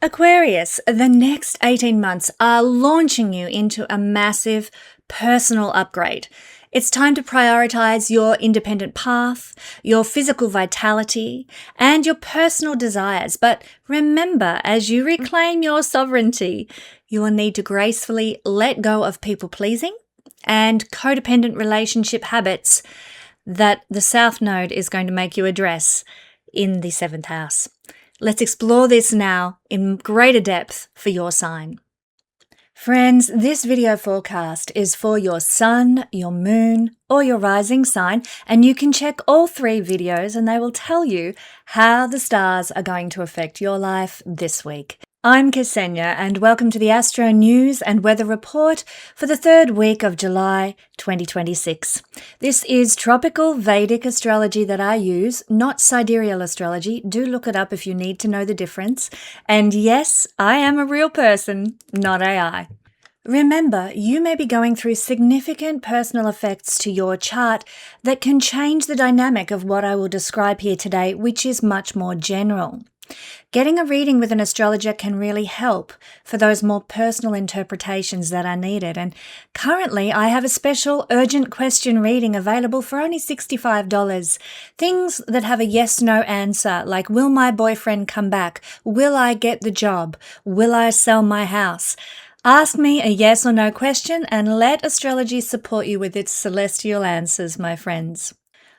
Aquarius, the next 18 months are launching you into a massive personal upgrade. It's time to prioritize your independent path, your physical vitality, and your personal desires. But remember, as you reclaim your sovereignty, you will need to gracefully let go of people-pleasing and codependent relationship habits that the South Node is going to make you address in the 7th house. Let's explore this now in greater depth for your sign. Friends, this video forecast is for your sun, your moon, or your rising sign, and you can check all 3 videos and they will tell you how the stars are going to affect your life this week. I'm Kesenya and welcome to the Astro News and Weather Report for the 3rd week of July 2026. This is tropical Vedic astrology that I use, not sidereal astrology. Do look it up if you need to know the difference. And yes, I am a real person, not AI. Remember, you may be going through significant personal effects to your chart that can change the dynamic of what I will describe here today, which is much more general. Getting a reading with an astrologer can really help for those more personal interpretations that are needed. And currently, I have a special urgent question reading available for only $65. Things that have a yes-no answer, like will my boyfriend come back? Will I get the job? Will I sell my house? Ask me a yes or no question and let astrology support you with its celestial answers, my friends.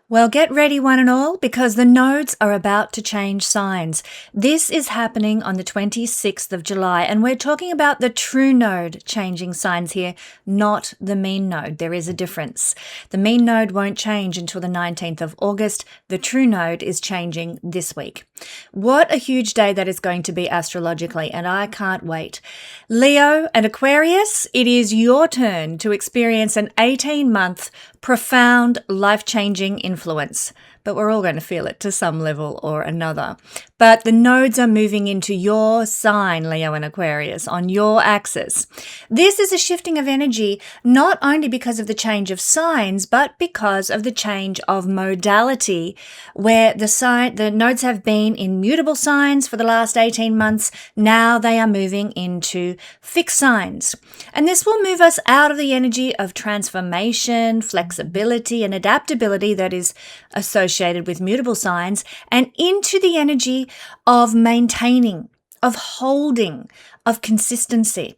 Well, get ready one and all, because the nodes are about to change signs. This is happening on the 26th of July, and we're talking about the true node changing signs here, not the mean node. There is a difference. The mean node won't change until the 19th of August. The true node is changing this week. What a huge day that is going to be astrologically, and I can't wait. Leo and Aquarius, it is your turn to experience an 18-month profound, life-changing influence, but we're all going to feel it to some level or another. But the nodes are moving into your sign, Leo and Aquarius, on your axis. This is a shifting of energy, not only because of the change of signs, but because of the change of modality, where the nodes have been in mutable signs for the last 18 months. Now they are moving into fixed signs. And this will move us out of the energy of transformation, flexibility, and adaptability that is associated with mutable signs, and into the energy of maintaining, of holding, of consistency.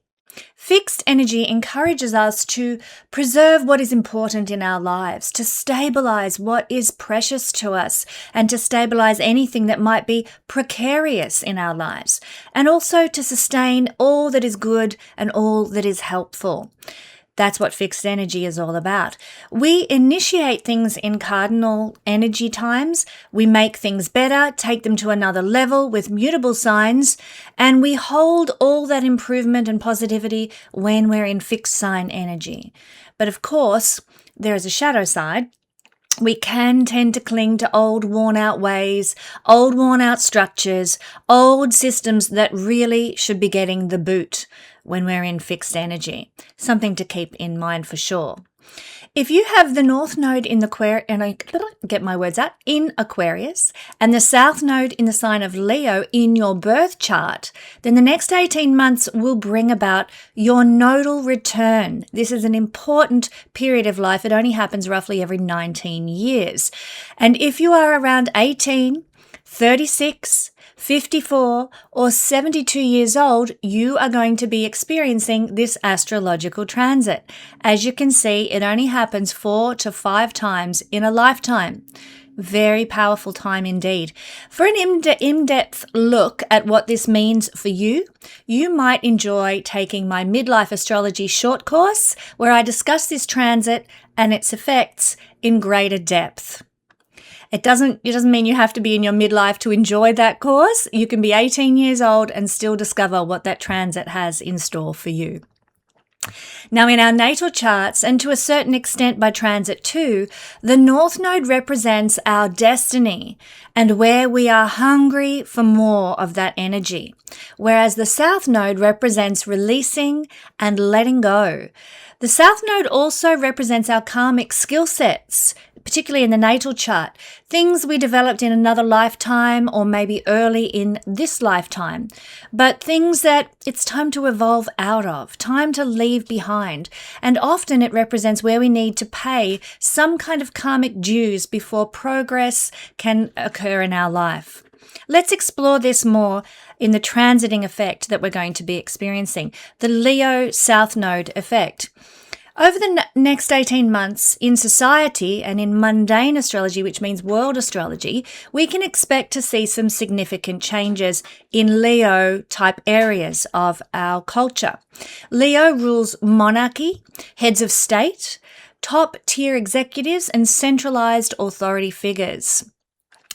Fixed energy encourages us to preserve what is important in our lives, to stabilize what is precious to us, and to stabilize anything that might be precarious in our lives, and also to sustain all that is good and all that is helpful. That's what fixed energy is all about. We initiate things in cardinal energy times. We make things better, take them to another level with mutable signs, and we hold all that improvement and positivity when we're in fixed sign energy. But of course, there is a shadow side. We can tend to cling to old worn-out ways, old worn-out structures, old systems that really should be getting the boot when we're in fixed energy. Something to keep in mind for sure. If you have the North Node in in Aquarius, and the South Node in the sign of Leo in your birth chart, then the next 18 months will bring about your nodal return. This is an important period of life. It only happens roughly every 19 years. And if you are around 18, 36, 54 or 72 years old, you are going to be experiencing this astrological transit. As you can see, it only happens 4 to 5 times in a lifetime. Very powerful time indeed. For an in-depth look at what this means for you, you might enjoy taking my Midlife Astrology short course, where I discuss this transit and its effects in greater depth. It doesn't mean you have to be in your midlife to enjoy that course. You can be 18 years old and still discover what that transit has in store for you. Now, in our natal charts, and to a certain extent by transit too, the North Node represents our destiny and where we are hungry for more of that energy, whereas the South Node represents releasing and letting go. The South Node also represents our karmic skill sets, particularly in the natal chart, things we developed in another lifetime or maybe early in this lifetime, but things that it's time to evolve out of, time to leave behind. And often it represents where we need to pay some kind of karmic dues before progress can occur in our life. Let's explore this more in the transiting effect that we're going to be experiencing, the Leo South Node effect. Over the next 18 months in society and in mundane astrology, which means world astrology, we can expect to see some significant changes in Leo type areas of our culture. Leo rules monarchy, heads of state, top tier executives, and centralized authority figures.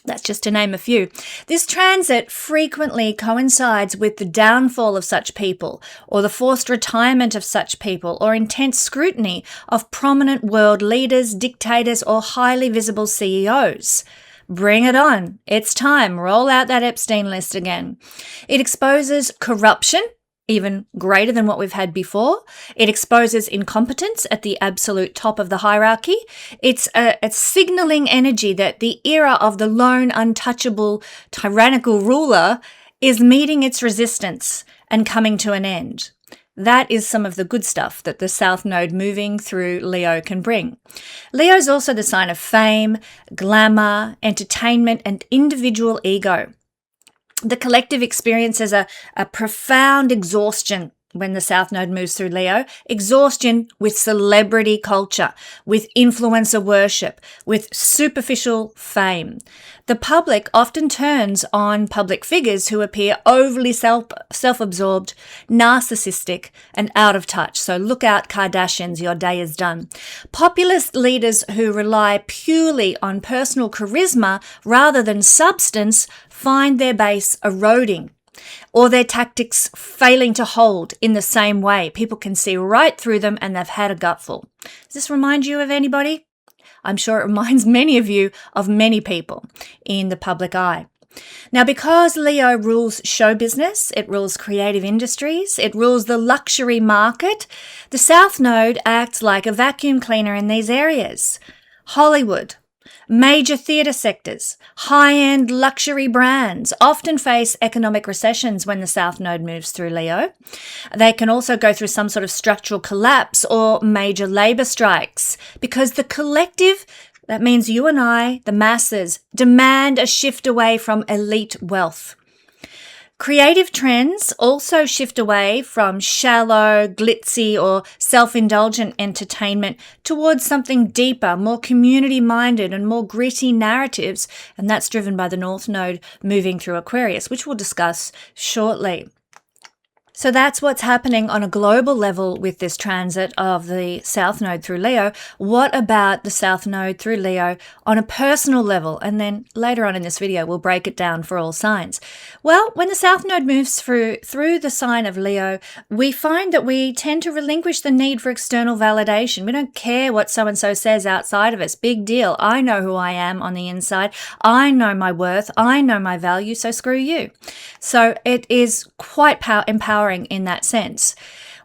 That's just to name a few. This transit frequently coincides with the downfall of such people, or the forced retirement of such people, or intense scrutiny of prominent world leaders, dictators, or highly visible CEOs. Bring it on. It's time. Roll out that Epstein list again. It exposes corruption, even greater than what we've had before. It exposes incompetence at the absolute top of the hierarchy. It's a signaling energy that the era of the lone, untouchable, tyrannical ruler is meeting its resistance and coming to an end. That is some of the good stuff that the South Node moving through Leo can bring. Leo is also the sign of fame, glamour, entertainment, and individual ego. The collective experiences a profound exhaustion when the South Node moves through Leo, exhaustion with celebrity culture, with influencer worship, with superficial fame. The public often turns on public figures who appear overly self-absorbed, narcissistic, and out of touch. So look out, Kardashians, your day is done. Populist leaders who rely purely on personal charisma rather than substance find their base eroding, or their tactics failing to hold in the same way. People can see right through them and they've had a gutful. Does this remind you of anybody? I'm sure it reminds many of you of many people in the public eye. Now, because Leo rules show business, it rules creative industries, it rules the luxury market, the South Node acts like a vacuum cleaner in these areas. Hollywood, major theatre sectors, high-end luxury brands often face economic recessions when the South Node moves through Leo. They can also go through some sort of structural collapse or major labour strikes because the collective, that means you and I, the masses, demand a shift away from elite wealth. Creative trends also shift away from shallow, glitzy, or self-indulgent entertainment towards something deeper, more community-minded and more gritty narratives, and that's driven by the North Node moving through Aquarius, which we'll discuss shortly. So that's what's happening on a global level with this transit of the South Node through Leo. What about the South Node through Leo on a personal level? And then later on in this video, we'll break it down for all signs. Well, when the South Node moves through the sign of Leo, we find that we tend to relinquish the need for external validation. We don't care what so-and-so says outside of us. Big deal. I know who I am on the inside. I know my worth. I know my value, so screw you. So it is quite empowering in that sense.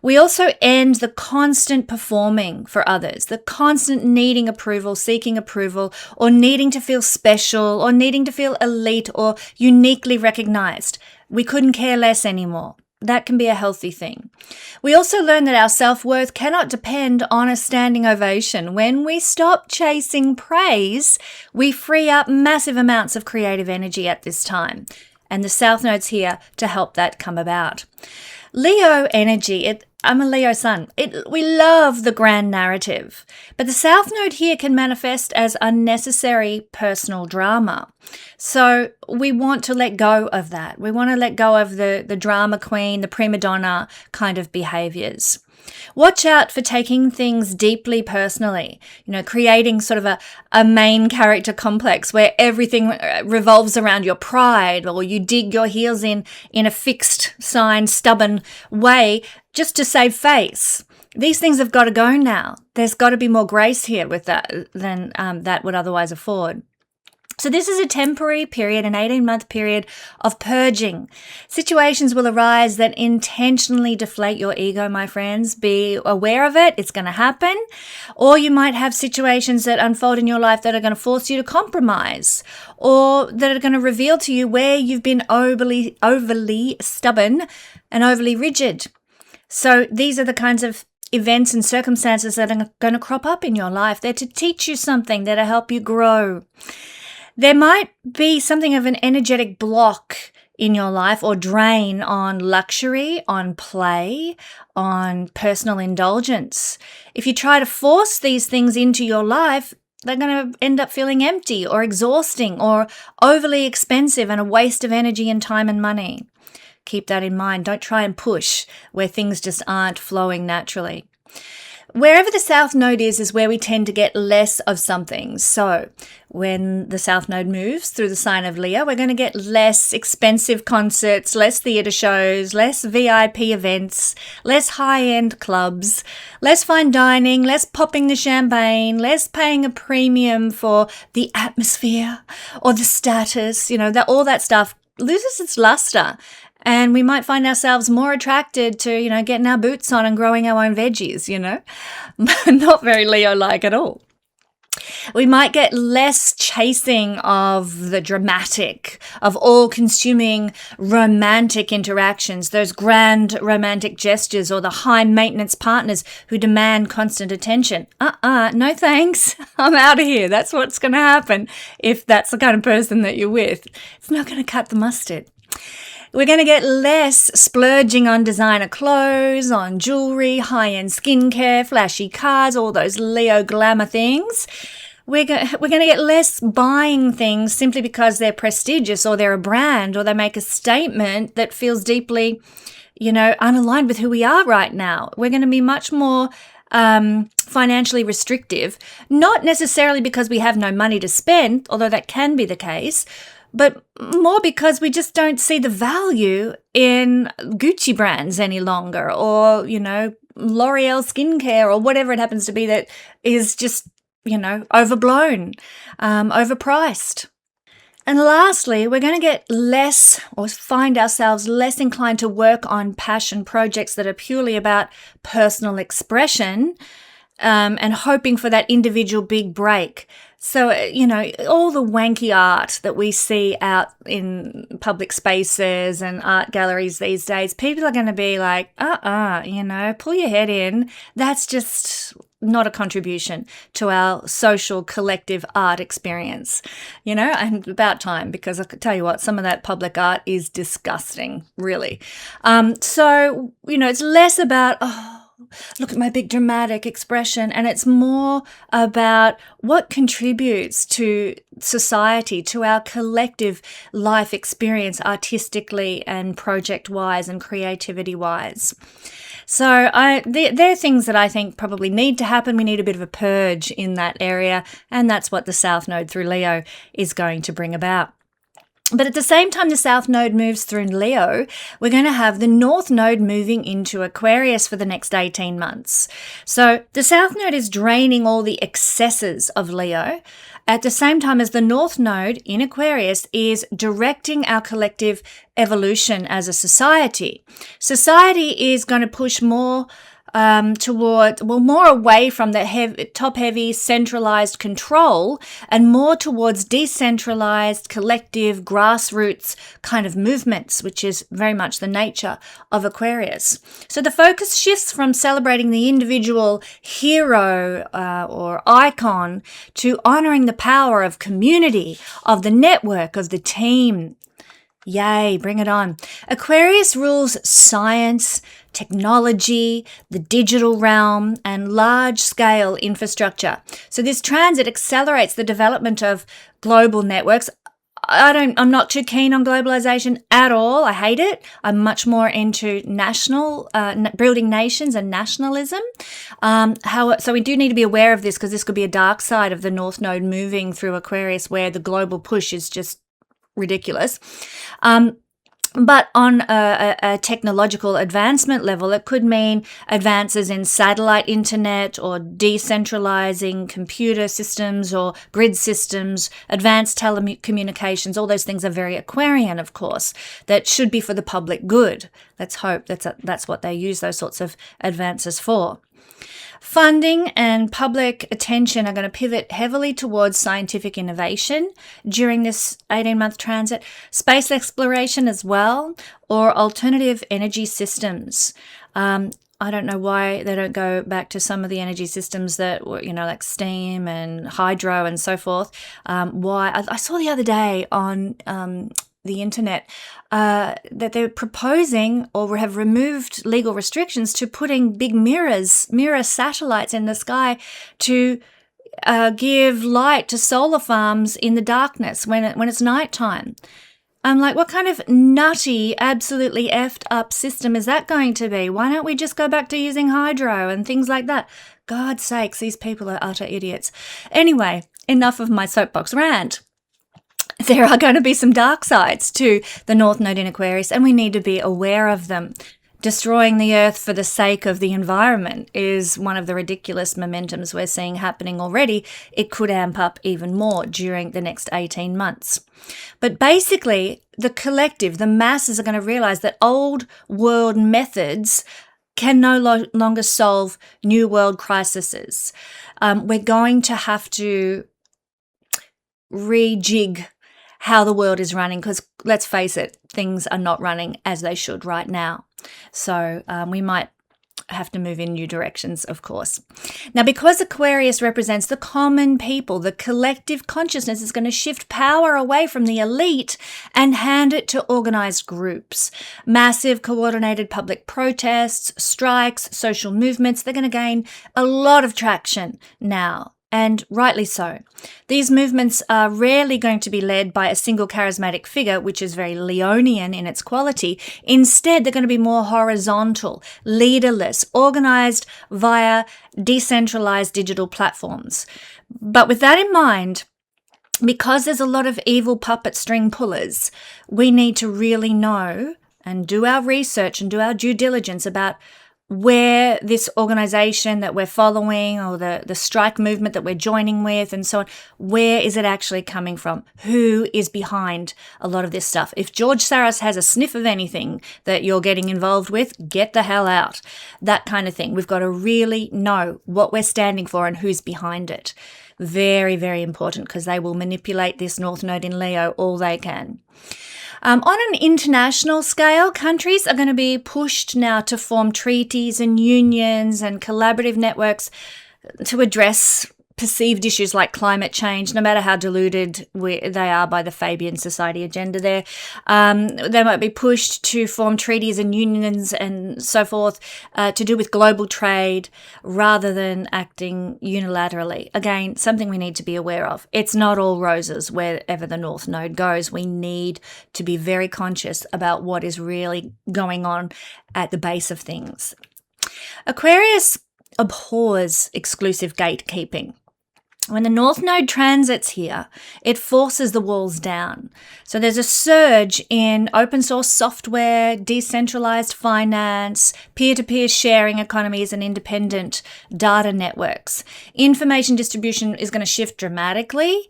We also end the constant performing for others, the constant needing approval, seeking approval, or needing to feel special, or needing to feel elite or uniquely recognized. We couldn't care less anymore. That can be a healthy thing. We also learn that our self-worth cannot depend on a standing ovation. When we stop chasing praise, we free up massive amounts of creative energy at this time. And the South Node's here to help that come about. Leo energy, I'm a Leo sun. We love the grand narrative, but the South Node here can manifest as unnecessary personal drama. So we want to let go of that. We want to let go of the drama queen, the prima donna kind of behaviors. Watch out for taking things deeply personally, creating sort of a main character complex where everything revolves around your pride, or you dig your heels in a fixed sign, stubborn way just to save face. These things have got to go now. There's got to be more grace here with that than that would otherwise afford. So this is a temporary period, an 18-month period of purging. Situations will arise that intentionally deflate your ego, my friends. Be aware of it. It's going to happen. Or you might have situations that unfold in your life that are going to force you to compromise, or that are going to reveal to you where you've been overly stubborn and overly rigid. So these are the kinds of events and circumstances that are going to crop up in your life. They're to teach you something, they're to help you grow. There might be something of an energetic block in your life or drain on luxury, on play, on personal indulgence. If you try to force these things into your life, they're going to end up feeling empty or exhausting or overly expensive and a waste of energy and time and money. Keep that in mind. Don't try and push where things just aren't flowing naturally. Wherever the South Node is where we tend to get less of something. So when the South Node moves through the sign of Leo, we're going to get less expensive concerts, less theatre shows, less VIP events, less high-end clubs, less fine dining, less popping the champagne, less paying a premium for the atmosphere or the status. All that stuff loses its luster. And we might find ourselves more attracted to, getting our boots on and growing our own veggies, Not very Leo-like at all. We might get less chasing of the dramatic, of all-consuming romantic interactions, those grand romantic gestures or the high-maintenance partners who demand constant attention. No thanks. I'm out of here. That's what's going to happen if that's the kind of person that you're with. It's not going to cut the mustard. We're going to get less splurging on designer clothes, on jewelry, high-end skincare, flashy cars, all those Leo glamour things. We're going to get less buying things simply because they're prestigious or they're a brand or they make a statement that feels deeply, unaligned with who we are right now. We're going to be much more financially restrictive, not necessarily because we have no money to spend, although that can be the case, but more because we just don't see the value in Gucci brands any longer or, L'Oreal skincare or whatever it happens to be that is just, overblown, overpriced. And lastly, we're going to get less or find ourselves less inclined to work on passion projects that are purely about personal expression and hoping for that individual big break. So, all the wanky art that we see out in public spaces and art galleries these days, people are going to be like, pull your head in. That's just not a contribution to our social collective art experience, and about time, because I could tell you what, some of that public art is disgusting, really. So, it's less about, look at my big dramatic expression. And it's more about what contributes to society, to our collective life experience artistically and project-wise and creativity-wise. So they're things that I think probably need to happen. We need a bit of a purge in that area. And that's what the South Node through Leo is going to bring about. But at the same time the South Node moves through Leo, we're going to have the North Node moving into Aquarius for the next 18 months. So the South Node is draining all the excesses of Leo, at the same time as the North Node in Aquarius is directing our collective evolution as a society. Society is going to push more more away from the top-heavy centralized control and more towards decentralized, collective, grassroots kind of movements, which is very much the nature of Aquarius. So the focus shifts from celebrating the individual hero or icon to honoring the power of community, of the network, of the team. Yay, bring it on. Aquarius rules science, technology, the digital realm, and large-scale infrastructure. So this transit accelerates the development of global networks. I'm not too keen on globalization at all. I hate it. I'm much more into building nations and nationalism. So we do need to be aware of this because this could be a dark side of the North Node moving through Aquarius where the global push is just ridiculous. But on a technological advancement level, it could mean advances in satellite internet or decentralizing computer systems or grid systems, advanced telecommunications. All those things are very Aquarian, of course, that should be for the public good. Let's hope that's what they use those sorts of advances for. Funding and public attention are going to pivot heavily towards scientific innovation during this 18-month transit, space exploration as well, or alternative energy systems. I don't know why they don't go back to some of the energy systems that were, like steam and hydro and so forth. Why? I saw the other day on the internet that they're proposing or have removed legal restrictions to putting big mirror satellites in the sky to give light to solar farms in the darkness when it's nighttime. I'm like, what kind of nutty, absolutely effed up system is that going to be? Why don't we just go back to using hydro and things like that? God's sakes, these people are utter idiots. Anyway, enough of my soapbox rant. There are going to be some dark sides to the North Node in Aquarius, and we need to be aware of them. Destroying the Earth for the sake of the environment is one of the ridiculous momentums we're seeing happening already. It could amp up even more during the next 18 months. But basically, the collective, the masses are going to realize that old world methods can no longer solve new world crises. We're going to have to rejig how the world is running, because let's face it, things are not running as they should right now. So we might have to move in new directions, of course. Now, because Aquarius represents the common people, the collective consciousness is going to shift power away from the elite and hand it to organized groups. Massive coordinated public protests, strikes, social movements, they're going to gain a lot of traction now. And rightly so. These movements are rarely going to be led by a single charismatic figure, which is very Leonian in its quality. Instead, they're going to be more horizontal, leaderless, organized via decentralized digital platforms. But with that in mind, because there's a lot of evil puppet string pullers, we need to really know and do our research and do our due diligence about where this organization that we're following or the strike movement that we're joining with and so on, where is it actually coming from? Who is behind a lot of this stuff? If George Soros has a sniff of anything that you're getting involved with, get the hell out. That kind of thing. We've got to really know what we're standing for and who's behind it. Very, very important, because they will manipulate this North Node in Leo all they can. On an international scale, countries are going to be pushed now to form treaties and unions and collaborative networks to address perceived issues like climate change, no matter how deluded they are by the Fabian Society agenda there. They might be pushed to form treaties and unions and so forth to do with global trade rather than acting unilaterally. Again, something we need to be aware of. It's not all roses wherever the North Node goes. We need to be very conscious about what is really going on at the base of things. Aquarius abhors exclusive gatekeeping. When the North Node transits here, it forces the walls down. So there's a surge in open source software, decentralized finance, peer-to-peer sharing economies, and independent data networks. Information distribution is going to shift dramatically.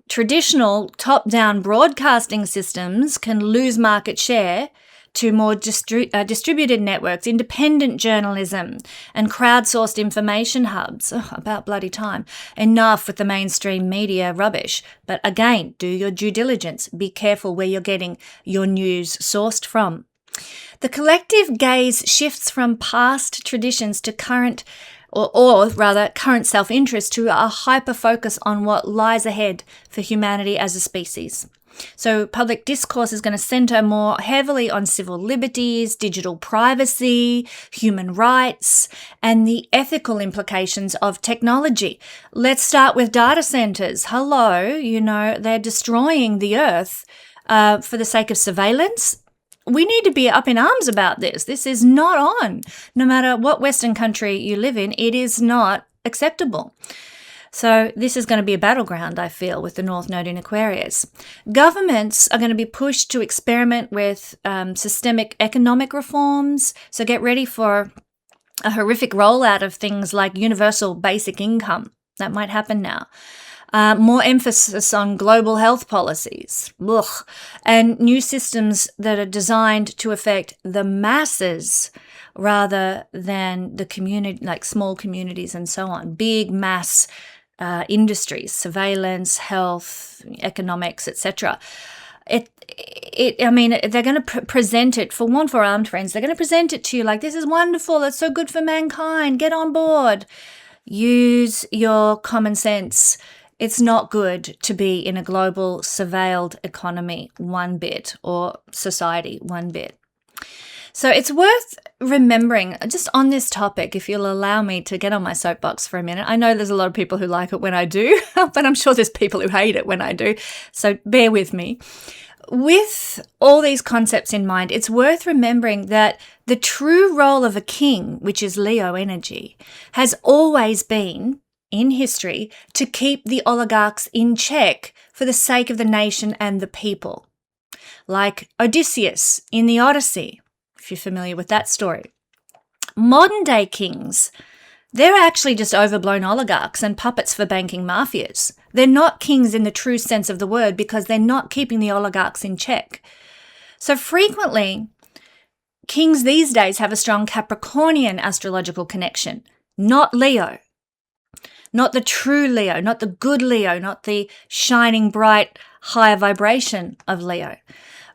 Traditional top-down broadcasting systems can lose market share to more distributed networks, independent journalism, and crowdsourced information hubs. About bloody time. Enough with the mainstream media rubbish. But again, do your due diligence. Be careful where you're getting your news sourced from. The collective gaze shifts from past traditions to current, or rather current self-interest, to a hyper-focus on what lies ahead for humanity as a species. So public discourse is going to center more heavily on civil liberties, digital privacy, human rights, and the ethical implications of technology. Let's start with data centers. Hello, they're destroying the earth for the sake of surveillance. We need to be up in arms about this. This is not on. No matter what Western country you live in, it is not acceptable. So this is going to be a battleground, I feel, with the North Node in Aquarius. Governments are going to be pushed to experiment with systemic economic reforms. So get ready for a horrific rollout of things like universal basic income. That might happen now. More emphasis on global health policies. Ugh. And new systems that are designed to affect the masses rather than the community, like small communities and so on. Big mass industries, surveillance, health, economics, etc. I mean, they're going to present it, for one, for armed friends, they're going to present it to you like, this is wonderful, it's so good for mankind, get on board. Use your common sense. It's not good to be in a global surveilled economy one bit, or society one bit. So it's worth remembering, just on this topic, if you'll allow me to get on my soapbox for a minute. I know there's a lot of people who like it when I do, but I'm sure there's people who hate it when I do. So bear with me. With all these concepts in mind, it's worth remembering that the true role of a king, which is Leo energy, has always been, in history, to keep the oligarchs in check for the sake of the nation and the people. Like Odysseus in the Odyssey, if you're familiar with that story. Modern day kings, they're actually just overblown oligarchs and puppets for banking mafias. They're not kings in the true sense of the word because they're not keeping the oligarchs in check. So frequently, kings these days have a strong Capricornian astrological connection, not Leo. Not the true Leo, not the good Leo, not the shining, bright, higher vibration of Leo.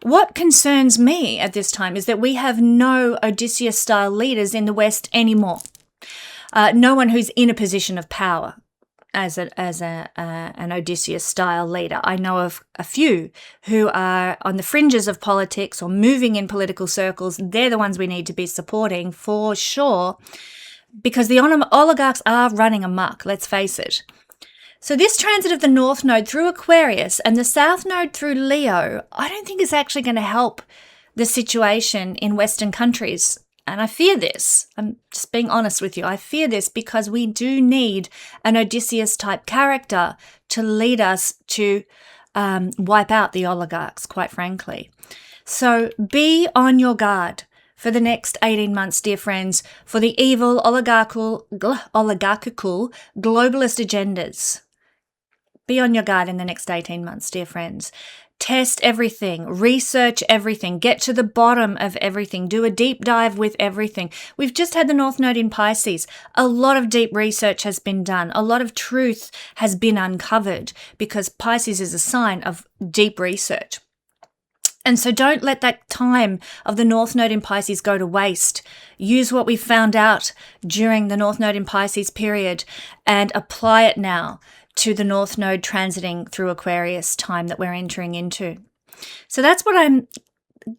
What concerns me at this time is that we have no Odysseus-style leaders in the West anymore. No one who's in a position of power as an Odysseus-style leader. I know of a few who are on the fringes of politics or moving in political circles. They're the ones we need to be supporting for sure, because the oligarchs are running amok, let's face it. So this transit of the North Node through Aquarius and the South Node through Leo, I don't think is actually going to help the situation in Western countries. And I fear this. I'm just being honest with you. I fear this because we do need an Odysseus-type character to lead us to wipe out the oligarchs, quite frankly. So be on your guard for the next 18 months, dear friends, for the evil oligarchical globalist agendas. Be on your guard in the next 18 months, dear friends. Test everything, research everything, get to the bottom of everything, do a deep dive with everything. We've just had the North Node in Pisces. A lot of deep research has been done. A lot of truth has been uncovered because Pisces is a sign of deep research. And so don't let that time of the North Node in Pisces go to waste. Use what we found out during the North Node in Pisces period and apply it now to the North Node transiting through Aquarius time that we're entering into. So that's what I'm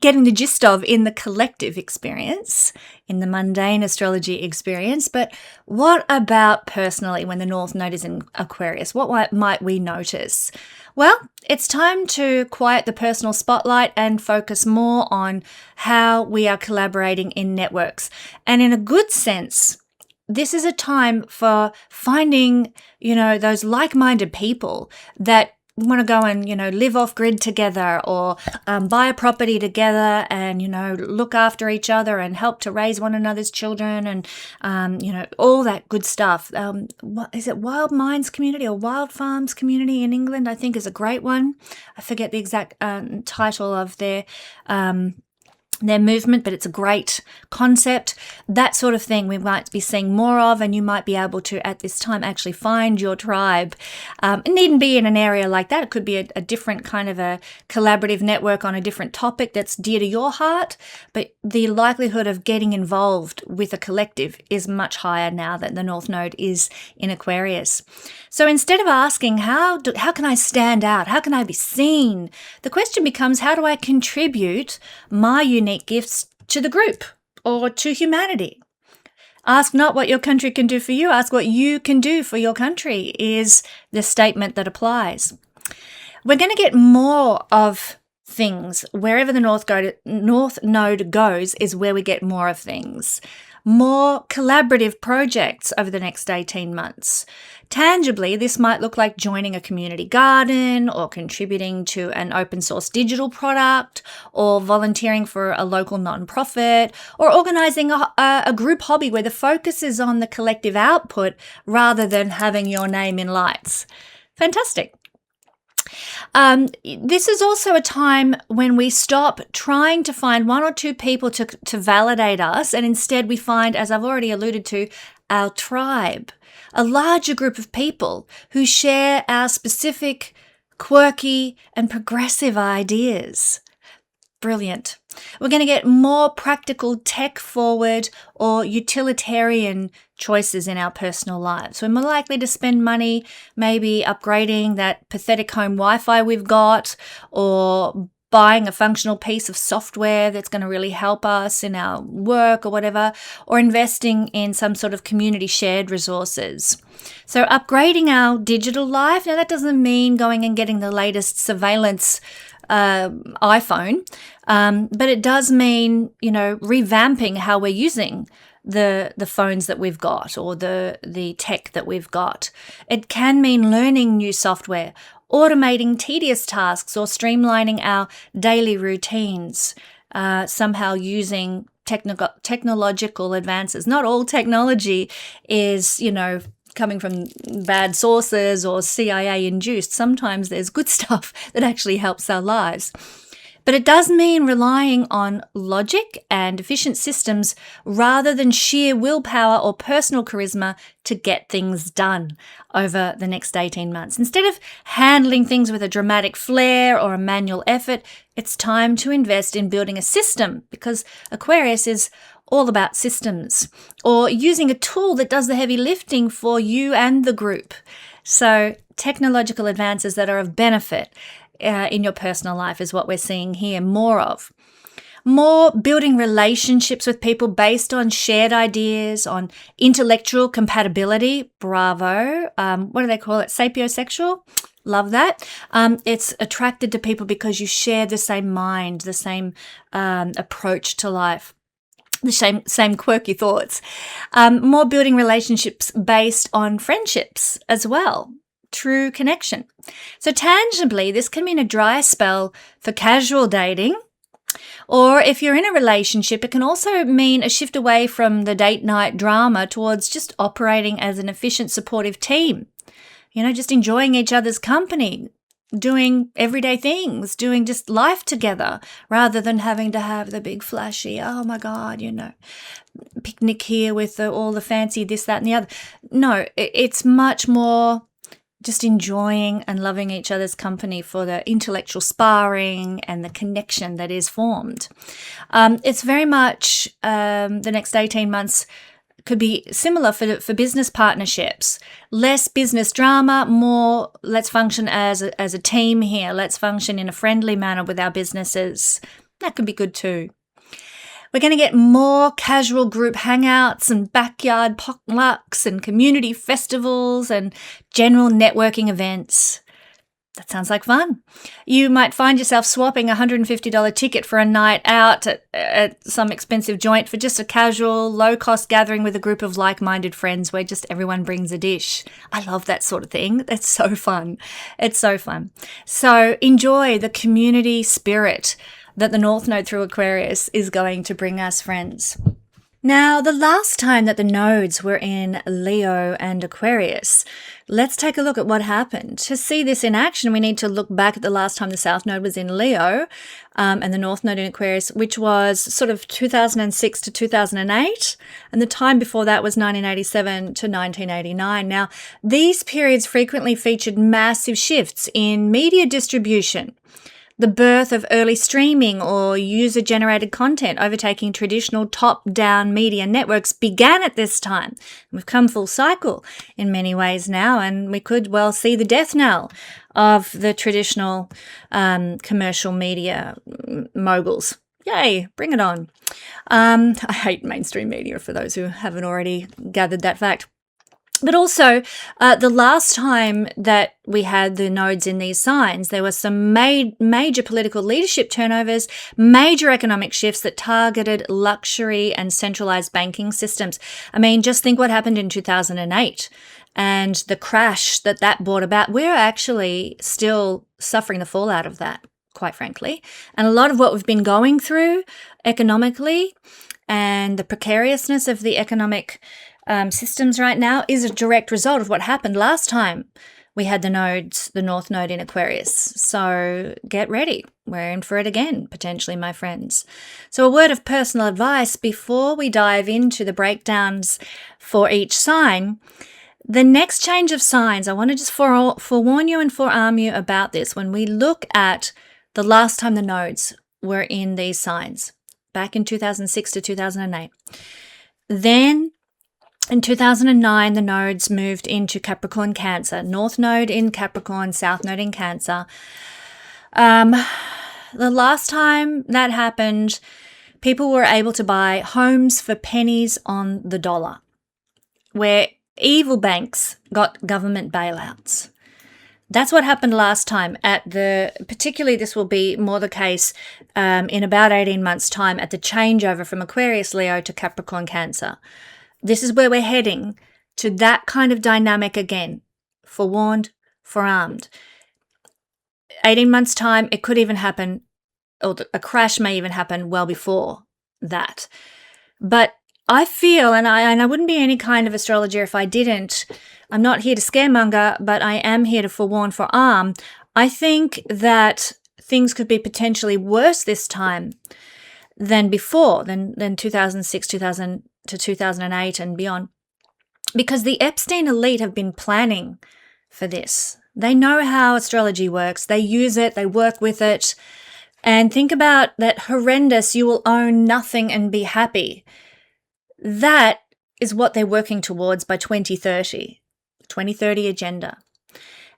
getting the gist of in the collective experience, in the mundane astrology experience. But what about personally when the North Node is in Aquarius? What might we notice? Well, it's time to quiet the personal spotlight and focus more on how we are collaborating in networks. And in a good sense, this is a time for finding, those like-minded people that want to go and, live off grid together or buy a property together and, look after each other and help to raise one another's children and, all that good stuff. What is it? Wild Minds Community or Wild Farms Community in England, I think, is a great one. I forget the exact title of their movement, but it's a great concept. That sort of thing we might be seeing more of, and you might be able to, at this time, actually find your tribe. It needn't be in an area like that. It could be a different kind of a collaborative network on a different topic that's dear to your heart, but the likelihood of getting involved with a collective is much higher now that the North Node is in Aquarius. So instead of asking, how can I stand out? How can I be seen? The question becomes, how do I contribute my unique gifts to the group or to humanity? Ask not what your country can do for you, ask what you can do for your country is the statement that applies. We're going to get more of things. Wherever the North Node goes is where we get more of things. More collaborative projects over the next 18 months. Tangibly, this might look like joining a community garden or contributing to an open source digital product or volunteering for a local nonprofit or organizing a group hobby where the focus is on the collective output rather than having your name in lights. Fantastic. This is also a time when we stop trying to find one or two people to validate us, and instead we find, as I've already alluded to, our tribe, a larger group of people who share our specific, quirky, and progressive ideas. Brilliant. We're going to get more practical, tech-forward, or utilitarian choices in our personal lives. We're more likely to spend money maybe upgrading that pathetic home Wi-Fi we've got, or buying a functional piece of software that's going to really help us in our work or whatever, or investing in some sort of community shared resources. So upgrading our digital life, now that doesn't mean going and getting the latest surveillance iPhone, but it does mean, revamping how we're using the phones that we've got or the tech that we've got. It can mean learning new software, automating tedious tasks, or streamlining our daily routines, somehow using technological advances. Not all technology is, coming from bad sources or CIA induced. Sometimes there's good stuff that actually helps our lives. But it does mean relying on logic and efficient systems rather than sheer willpower or personal charisma to get things done over the next 18 months. Instead of handling things with a dramatic flair or a manual effort, it's time to invest in building a system, because Aquarius is all about systems, or using a tool that does the heavy lifting for you and the group. So technological advances that are of benefit in your personal life is what we're seeing here more of. More building relationships with people based on shared ideas, on intellectual compatibility. Bravo. What do they call it? Sapiosexual? Love that. It's attracted to people because you share the same mind, the same approach to life, the same quirky thoughts. More building relationships based on friendships as well. True connection. So tangibly, this can mean a dry spell for casual dating, or if you're in a relationship, it can also mean a shift away from the date night drama towards just operating as an efficient, supportive team. Just enjoying each other's company, doing everyday things, doing just life together, rather than having to have the big flashy, oh my God, picnic here with all the fancy this, that, and the other. No, it's much more just enjoying and loving each other's company for the intellectual sparring and the connection that is formed. It's very much the next 18 months could be similar for business partnerships. Less business drama, more let's function as a team here. Let's function in a friendly manner with our businesses. That could be good too. We're going to get more casual group hangouts and backyard potlucks and community festivals and general networking events. That sounds like fun. You might find yourself swapping a $150 ticket for a night out at some expensive joint for just a casual, low-cost gathering with a group of like-minded friends where just everyone brings a dish. I love that sort of thing. That's so fun. It's so fun. So enjoy the community spirit that the North Node through Aquarius is going to bring us, friends. Now, the last time that the nodes were in Leo and Aquarius, let's take a look at what happened. To see this in action, we need to look back at the last time the South Node was in Leo and the North Node in Aquarius, which was sort of 2006 to 2008. And the time before that was 1987 to 1989. Now, these periods frequently featured massive shifts in media distribution. The birth of early streaming or user-generated content overtaking traditional top-down media networks began at this time. We've come full cycle in many ways now, and we could well see the death knell of the traditional commercial media moguls. Yay, bring it on. I hate mainstream media, for those who haven't already gathered that fact. But also, the last time that we had the nodes in these signs, there were some major political leadership turnovers, major economic shifts that targeted luxury and centralized banking systems. I mean, just think what happened in 2008 and the crash that brought about. We're actually still suffering the fallout of that, quite frankly. And a lot of what we've been going through economically and the precariousness of the economic systems right now is a direct result of what happened last time we had the North Node in Aquarius. So get ready. We're in for it again, potentially, my friends. So a word of personal advice before we dive into the breakdowns for each sign. The next change of signs, I want to just forewarn you and forearm you about this. When we look at the last time the nodes were in these signs, back in 2006 to 2008, then in 2009, the nodes moved into Capricorn, Cancer. North node in Capricorn, South node in Cancer. The last time that happened, people were able to buy homes for pennies on the dollar, where evil banks got government bailouts. That's what happened last time particularly this will be more the case in about 18 months' time at the changeover from Aquarius, Leo to Capricorn, Cancer. This is where we're heading, to that kind of dynamic again. Forewarned, forearmed. 18 months' time, it could even happen, or a crash may even happen well before that. But I feel, and I wouldn't be any kind of astrologer if I didn't, I'm not here to scaremonger, but I am here to forewarn, forearm. I think that things could be potentially worse this time than before, than 2006, 2000 to 2008 and beyond, because the Epstein elite have been planning for this. They know how astrology works. They use it. They work with it. And think about that horrendous, you will own nothing and be happy. That is what they're working towards by 2030 agenda.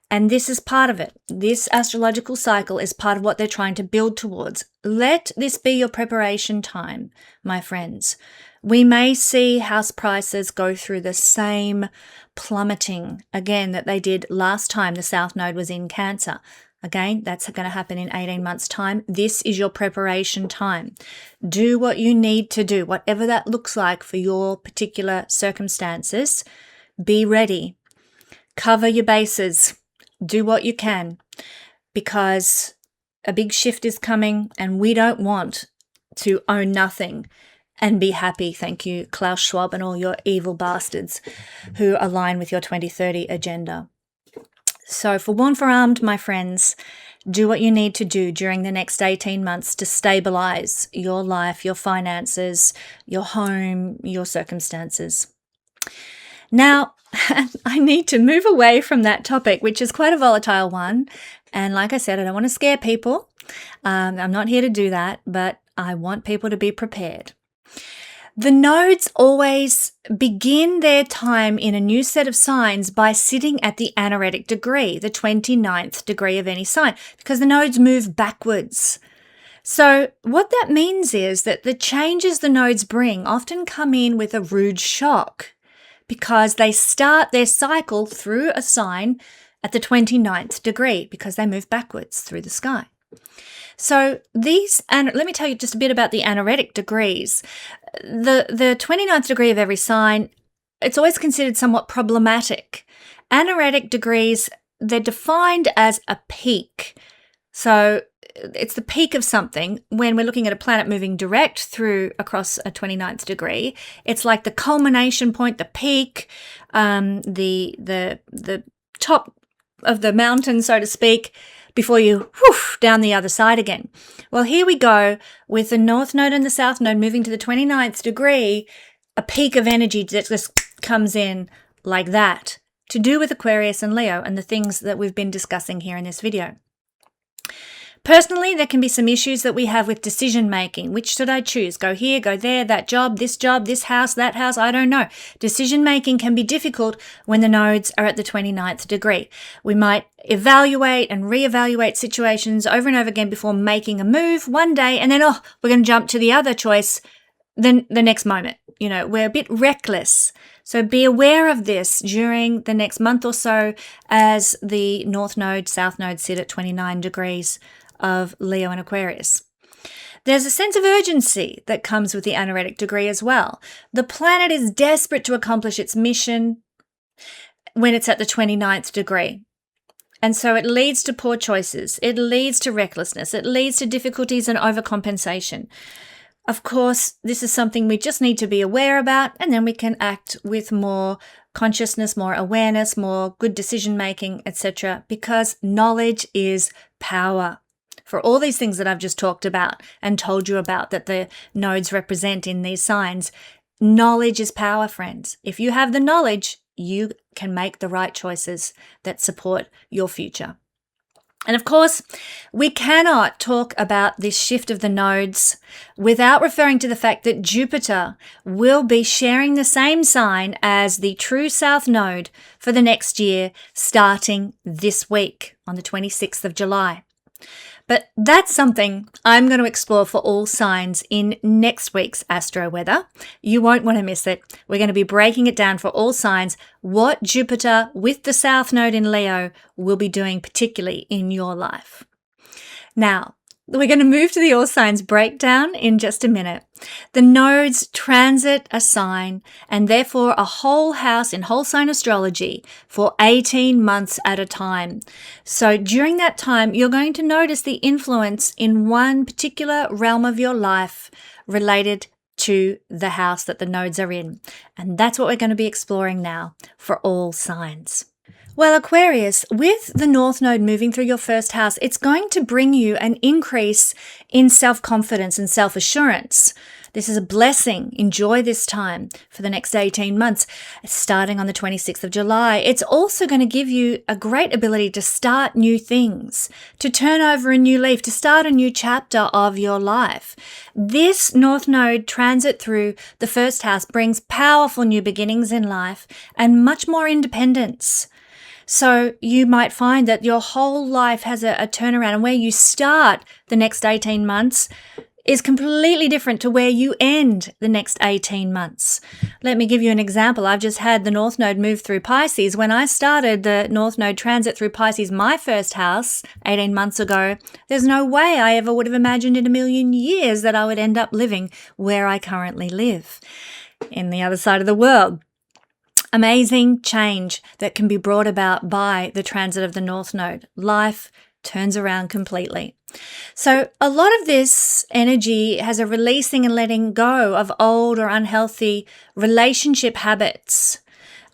And this is part of it. This astrological cycle is part of what they're trying to build towards. Let this be your preparation time, my friends. We may see house prices go through the same plummeting again that they did last time the South Node was in Cancer. Again, that's going to happen in 18 months' time. This is your preparation time. Do what you need to do, whatever that looks like for your particular circumstances. Be ready. Cover your bases. Do what you can, because a big shift is coming and we don't want to own nothing and be happy. Thank you, Klaus Schwab and all your evil bastards who align with your 2030 agenda. So forewarned, forearmed, my friends, do what you need to do during the next 18 months to stabilize your life, your finances, your home, your circumstances. Now, I need to move away from that topic, which is quite a volatile one. And like I said, I don't want to scare people. I'm not here to do that, but I want people to be prepared. The nodes always begin their time in a new set of signs by sitting at the anaretic degree, the 29th degree of any sign, because the nodes move backwards. So what that means is that the changes the nodes bring often come in with a rude shock, because they start their cycle through a sign at the 29th degree, because they move backwards through the sky. So and let me tell you just a bit about the anaretic degrees. The 29th degree of every sign, it's always considered somewhat problematic. Anaretic degrees, they're defined as a peak. So it's the peak of something. When we're looking at a planet moving direct through across a 29th degree, it's like the culmination point, the peak, the top of the mountain, so to speak, before you down the other side again. Well, here we go with the North Node and the South Node moving to the 29th degree, a peak of energy that just comes in like that, to do with Aquarius and Leo and the things that we've been discussing here in this video. Personally, there can be some issues that we have with decision making. Which should I choose? Go here, go there, that job, this house, that house, I don't know. Decision making can be difficult when the nodes are at the 29th degree. We might evaluate and reevaluate situations over and over again before making a move one day, and then, we're going to jump to the other choice then the next moment. You know, we're a bit reckless. So be aware of this during the next month or so as the North Node, South Node sit at 29 degrees of Leo and Aquarius. There's a sense of urgency that comes with the anaretic degree as well. The planet is desperate to accomplish its mission when it's at the 29th degree. And so it leads to poor choices. It leads to recklessness. It leads to difficulties and overcompensation. Of course, this is something we just need to be aware about, and then we can act with more consciousness, more awareness, more good decision-making, etc., because knowledge is power. For all these things that I've just talked about and told you about that the nodes represent in these signs, knowledge is power, friends. If you have the knowledge, you can make the right choices that support your future. And of course, we cannot talk about this shift of the nodes without referring to the fact that Jupiter will be sharing the same sign as the true South Node for the next year, starting this week on the 26th of July. But that's something I'm going to explore for all signs in next week's Astro Weather. You won't want to miss it. We're going to be breaking it down for all signs, what Jupiter with the South Node in Leo will be doing particularly in your life. Now, we're going to move to the all signs breakdown in just a minute. The nodes transit a sign and therefore a whole house in whole sign astrology for 18 months at a time. So during that time, you're going to notice the influence in one particular realm of your life related to the house that the nodes are in. And that's what we're going to be exploring now for all signs. Well, Aquarius, with the North Node moving through your first house, it's going to bring you an increase in self-confidence and self-assurance. This is a blessing. Enjoy this time for the next 18 months, starting on the 26th of July. It's also going to give you a great ability to start new things, to turn over a new leaf, to start a new chapter of your life. This North Node transit through the first house brings powerful new beginnings in life and much more independence. So you might find that your whole life has a turnaround, and where you start the next 18 months is completely different to where you end the next 18 months. Let me give you an example. I've just had the North Node move through Pisces. When I started the North Node transit through Pisces, my first house, 18 months ago, there's no way I ever would have imagined in a million years that I would end up living where I currently live, in the other side of the world. Amazing change that can be brought about by the transit of the North Node. Life turns around completely. So a lot of this energy has a releasing and letting go of old or unhealthy relationship habits,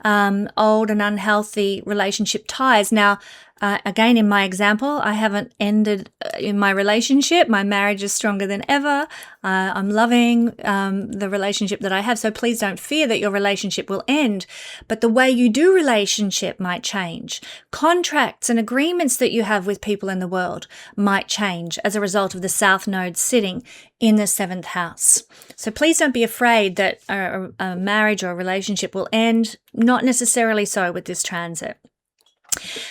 old and unhealthy relationship ties. Now, again, in my example, I haven't ended in my relationship. My marriage is stronger than ever. I'm loving the relationship that I have. So please don't fear that your relationship will end. But the way you do relationship might change. Contracts and agreements that you have with people in the world might change as a result of the South Node sitting in the 7th house. So please don't be afraid that a marriage or a relationship will end. Not necessarily so with this transit.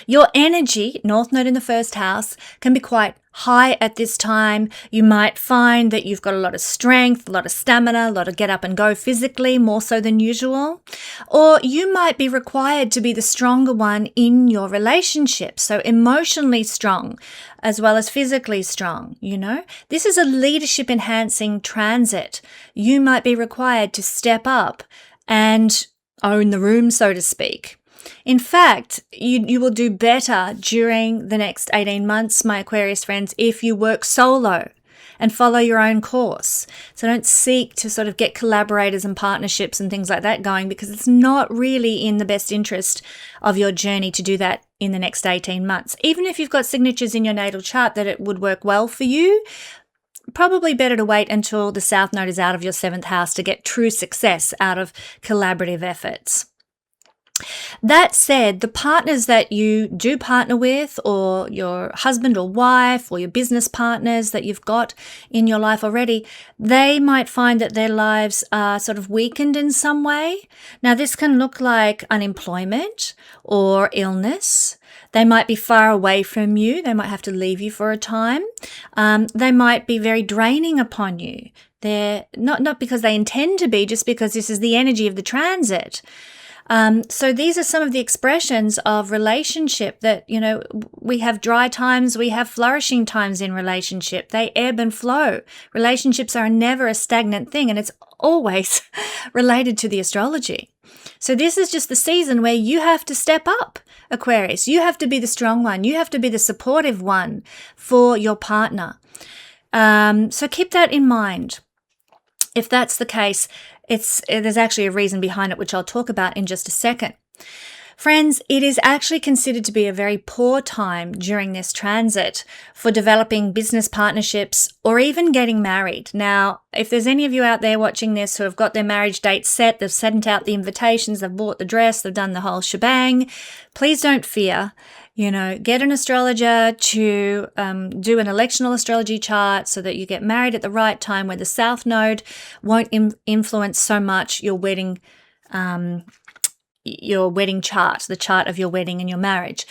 Your energy, North Node in the first house, can be quite high at this time. You might find that you've got a lot of strength, a lot of stamina, a lot of get up and go physically, more so than usual. Or you might be required to be the stronger one in your relationship, so emotionally strong as well as physically strong, you know. This is a leadership enhancing transit. You might be required to step up and own the room, so to speak. In fact, you will do better during the next 18 months, my Aquarius friends, if you work solo and follow your own course. So don't seek to sort of get collaborators and partnerships and things like that going, because it's not really in the best interest of your journey to do that in the next 18 months. Even if you've got signatures in your natal chart that it would work well for you, probably better to wait until the South Node is out of your 7th house to get true success out of collaborative efforts. That said, the partners that you do partner with, or your husband or wife, or your business partners that you've got in your life already, they might find that their lives are sort of weakened in some way. Now, this can look like unemployment or illness. They might be far away from you. They might have to leave you for a time. They might be very draining upon you. They're not because they intend to be, just because this is the energy of the transit. So these are some of the expressions of relationship that, we have dry times, we have flourishing times in relationship. They ebb and flow. Relationships are never a stagnant thing, and it's always related to the astrology. So this is just the season where you have to step up, Aquarius. You have to be the strong one. You have to be the supportive one for your partner. So keep that in mind. If that's the case, there's actually a reason behind it, which I'll talk about in just a second. Friends, it is actually considered to be a very poor time during this transit for developing business partnerships or even getting married. Now, if there's any of you out there watching this who have got their marriage date set, they've sent out the invitations, they've bought the dress, they've done the whole shebang, please don't fear. Get an astrologer to do an electional astrology chart so that you get married at the right time, where the South Node won't influence so much your wedding chart, the chart of your wedding and your marriage.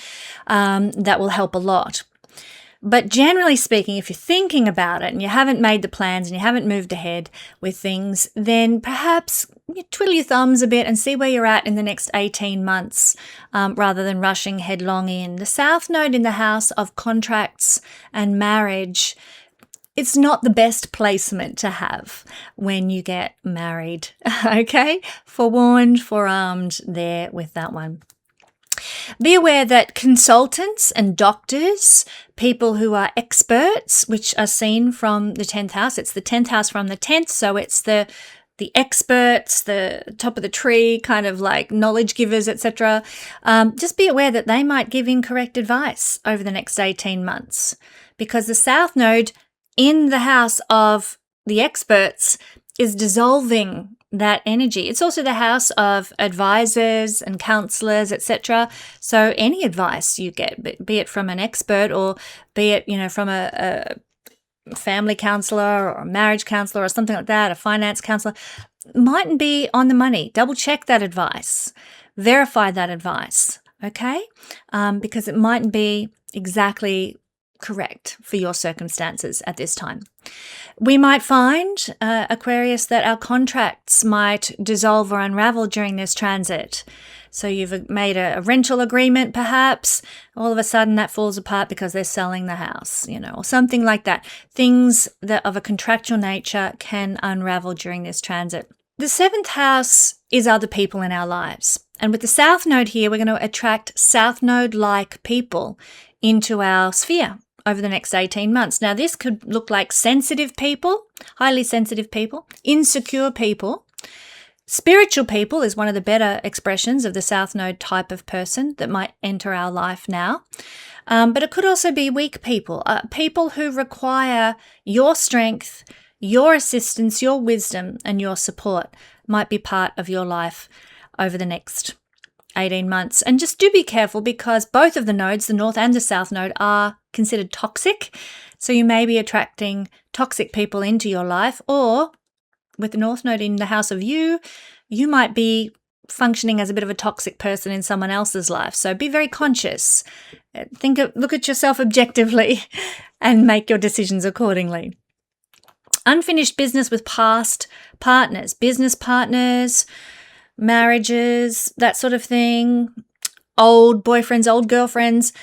That will help a lot. But generally speaking, if you're thinking about it and you haven't made the plans and you haven't moved ahead with things, then perhaps you twiddle your thumbs a bit and see where you're at in the next 18 months rather than rushing headlong in. The South Node in the house of contracts and marriage, it's not the best placement to have when you get married, okay? Forewarned, forearmed there with that one. Be aware that consultants and doctors, people who are experts, which are seen from the 10th house, it's the 10th house from the 10th, so it's the experts, the top of the tree, kind of like knowledge givers, etc. Just be aware that they might give incorrect advice over the next 18 months, because the South Node in the house of the experts is dissolving that energy. It's also the house of advisors and counselors, etc. So any advice you get, be it from an expert or be it, from a family counselor or a marriage counselor or something like that, a finance counselor, mightn't be on the money. Double check that advice. Verify that advice, okay? Because it mightn't be exactly correct for your circumstances at this time. We might find, Aquarius, that our contracts might dissolve or unravel during this transit. So you've made a rental agreement, perhaps. All of a sudden that falls apart because they're selling the house, or something like that. Things that of a contractual nature can unravel during this transit. The 7th house is other people in our lives. And with the South Node here, we're going to attract South Node-like people into our sphere over the next 18 months. Now, this could look like sensitive people, highly sensitive people, insecure people. Spiritual people is one of the better expressions of the South Node type of person that might enter our life now. But it could also be weak people, people who require your strength, your assistance, your wisdom, and your support might be part of your life over the next 18 months. And just do be careful, because both of the nodes, the North and the South Node, are considered toxic. So you may be attracting toxic people into your life, or with the North Node in the house of you might be functioning as a bit of a toxic person in someone else's life. So be very conscious. Look at yourself objectively and make your decisions accordingly. Unfinished business with past partners, business partners, marriages, that sort of thing, old boyfriends, old girlfriends,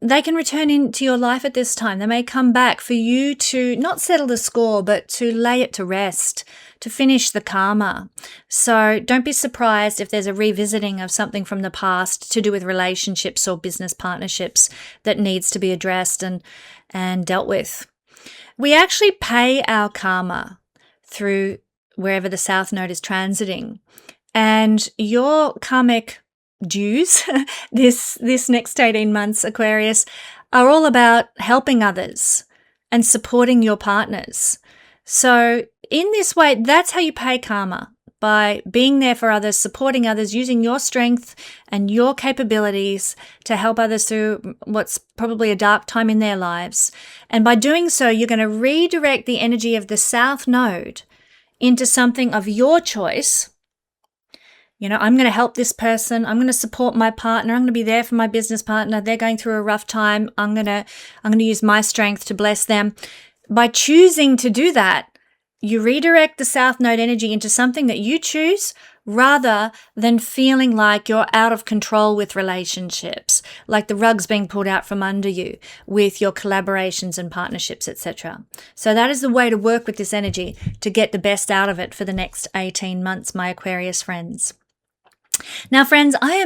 they can return into your life at this time. They may come back for you to not settle the score, but to lay it to rest, to finish the karma. So don't be surprised if there's a revisiting of something from the past to do with relationships or business partnerships that needs to be addressed and dealt with. We actually pay our karma through wherever the South Node is transiting. And your karmic dues this next 18 months, Aquarius, are all about helping others and supporting your partners. So in this way, that's how you pay karma. by being there for others, supporting others, using your strength and your capabilities to help others through what's probably a dark time in their lives. And by doing so, you're going to redirect the energy of the South Node into something of your choice. You know, I'm going to help this person. I'm going to support my partner. I'm going to be there for my business partner. They're going through a rough time. I'm going to use my strength to bless them. By choosing to do that, you redirect the South Node energy into something that you choose rather than feeling like you're out of control with relationships, like the rug's being pulled out from under you with your collaborations and partnerships, etc. So that is the way to work with this energy to get the best out of it for the next 18 months, my Aquarius friends. Now, friends, I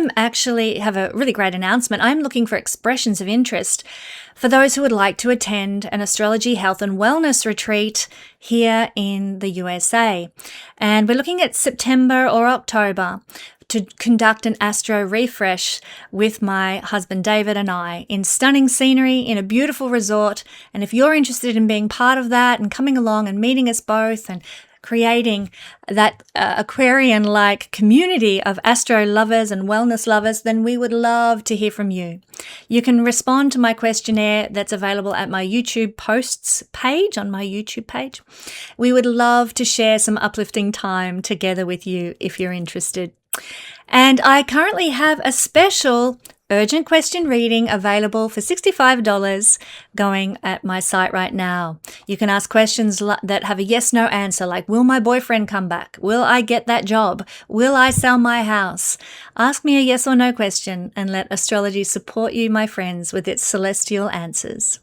have a really great announcement. I'm looking for expressions of interest for those who would like to attend an astrology, health and wellness retreat here in the USA. And we're looking at September or October to conduct an astro refresh with my husband David and I in stunning scenery in a beautiful resort. And if you're interested in being part of that and coming along and meeting us both and creating that Aquarian-like community of astro lovers and wellness lovers, then we would love to hear from you. You can respond to my questionnaire that's available at my YouTube posts page, on my YouTube page. We would love to share some uplifting time together with you if you're interested. And I currently have a special urgent question reading available for $65 going at my site right now. You can ask questions that have a yes/no answer, like, will my boyfriend come back? Will I get that job? Will I sell my house? Ask me a yes or no question and let astrology support you, my friends, with its celestial answers.